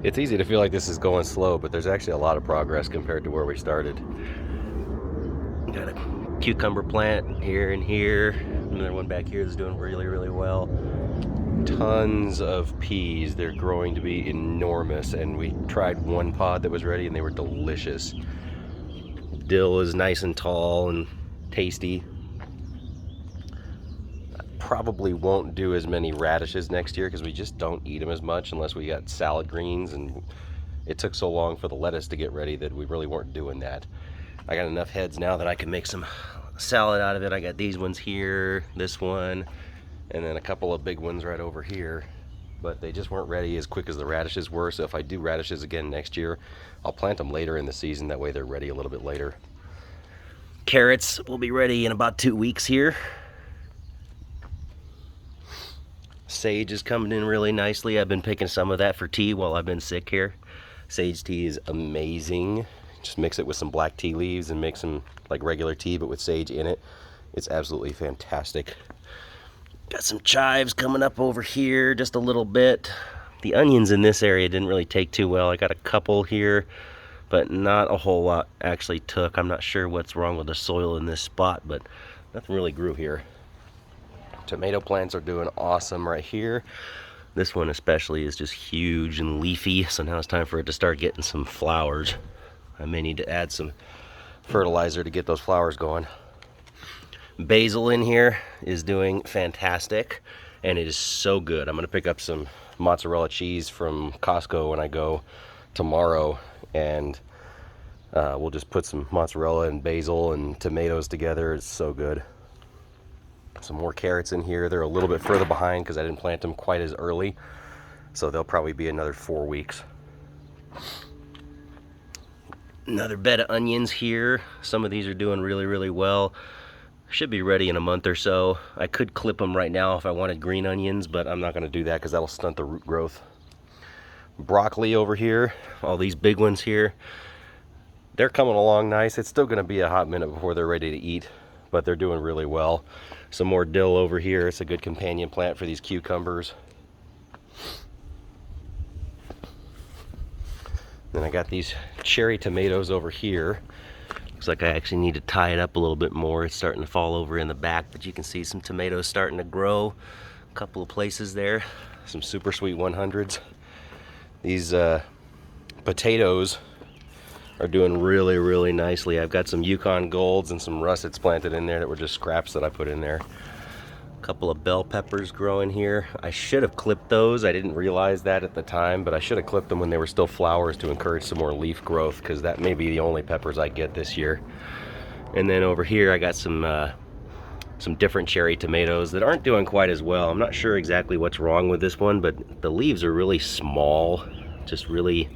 It's easy to feel like this is going slow, but there's actually a lot of progress compared to where we started. Got a cucumber plant here and here. Another one back here that's doing really, really well. Tons of peas. They're growing to be enormous, and we tried one pod that was ready and they were delicious. Dill is nice and tall and tasty. Probably won't do as many radishes next year because we just don't eat them as much unless we got salad greens, and it took so long for the lettuce to get ready that we really weren't doing that. I got enough heads now that I can make some salad out of it. I got these ones here, this one, and then a couple of big ones right over here, but they just weren't ready as quick as the radishes were. So if I do radishes again next year, I'll plant them later in the season. That way they're ready a little bit later. Carrots will be ready in about 2 weeks here. Sage is coming in really nicely. I've been picking some of that for tea while I've been sick here. Sage tea is amazing. Just mix it with some black tea leaves and make some like regular tea but with sage in it. It's absolutely fantastic. Got some chives coming up over here just a little bit. The onions in this area didn't really take too well. I got a couple here, but not a whole lot actually took. I'm not sure what's wrong with the soil in this spot, but nothing really grew here. Tomato plants are doing awesome right here. This one especially is just huge and leafy, so now it's time for it to start getting some flowers. I may need to add some fertilizer to get those flowers going. Basil in here is doing fantastic, and it is so good. I'm gonna pick up some mozzarella cheese from Costco when I go tomorrow, and we'll just put some mozzarella and basil and tomatoes together. It's so good. Some more carrots in here. They're a little bit further behind because I didn't plant them quite as early, so they'll probably be another 4 weeks. Another bed of onions here. Some of these are doing really, really well. Should be ready in a month or so. I could clip them right now if I wanted green onions, but I'm not going to do that because that'll stunt the root growth. Broccoli over here, all these big ones here, they're coming along nice. It's still going to be a hot minute before they're ready to eat, but they're doing really well. Some more dill over here. It's a good companion plant for these cucumbers. Then I got these cherry tomatoes over here. Looks like I actually need to tie it up a little bit more. It's starting to fall over in the back, but you can see some tomatoes starting to grow. A couple of places there. Some super sweet 100s. These potatoes are doing really, really nicely. I've got some Yukon Golds and some russets planted in there that were just scraps that I put in there. A couple of bell peppers growing here. I should have clipped those. I didn't realize that at the time, but I should have clipped them when they were still flowers to encourage some more leaf growth, because that may be the only peppers I get this year. And then over here I got some different cherry tomatoes that aren't doing quite as well. I'm not sure exactly what's wrong with this one, but the leaves are really small, just really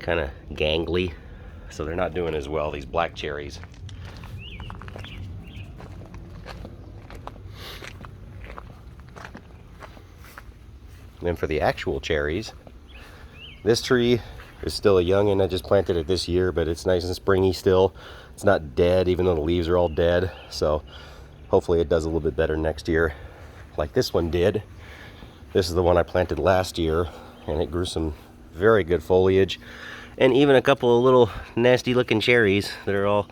kind of gangly, so they're not doing as well, these black cherries. And then for the actual cherries, this tree is still a youngin'. I just planted it this year, but it's nice and springy still. It's not dead, even though the leaves are all dead, so hopefully it does a little bit better next year, like this one did. This is the one I planted last year, and it grew some very good foliage, and even a couple of little nasty looking cherries that are all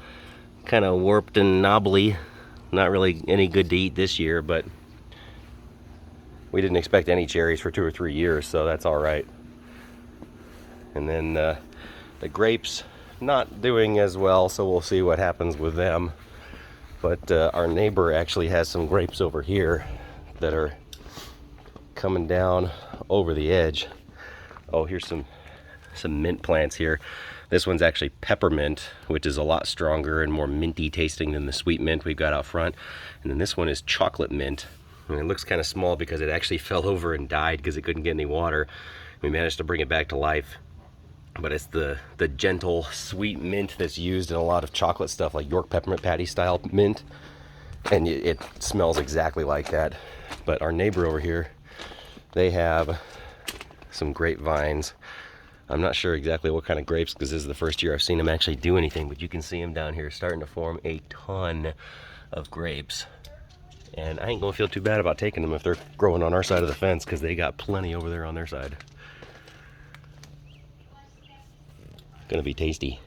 kind of warped and knobbly. Not really any good to eat this year, but we didn't expect any cherries for 2 or 3 years, so that's all right. And then the grapes not doing as well, so we'll see what happens with them. But our neighbor actually has some grapes over here that are coming down over the edge. Oh, here's some mint plants here. This one's actually peppermint, which is a lot stronger and more minty tasting than the sweet mint we've got out front. And then this one is chocolate mint. And it looks kind of small because it actually fell over and died because it couldn't get any water. We managed to bring it back to life. But it's the gentle, sweet mint that's used in a lot of chocolate stuff, like York peppermint patty style mint. And it smells exactly like that. But our neighbor over here, they have some grapevines. I'm not sure exactly what kind of grapes, because this is the first year I've seen them actually do anything, but you can see them down here starting to form a ton of grapes. And I ain't gonna feel too bad about taking them if they're growing on our side of the fence, because they got plenty over there on their side. Gonna be tasty.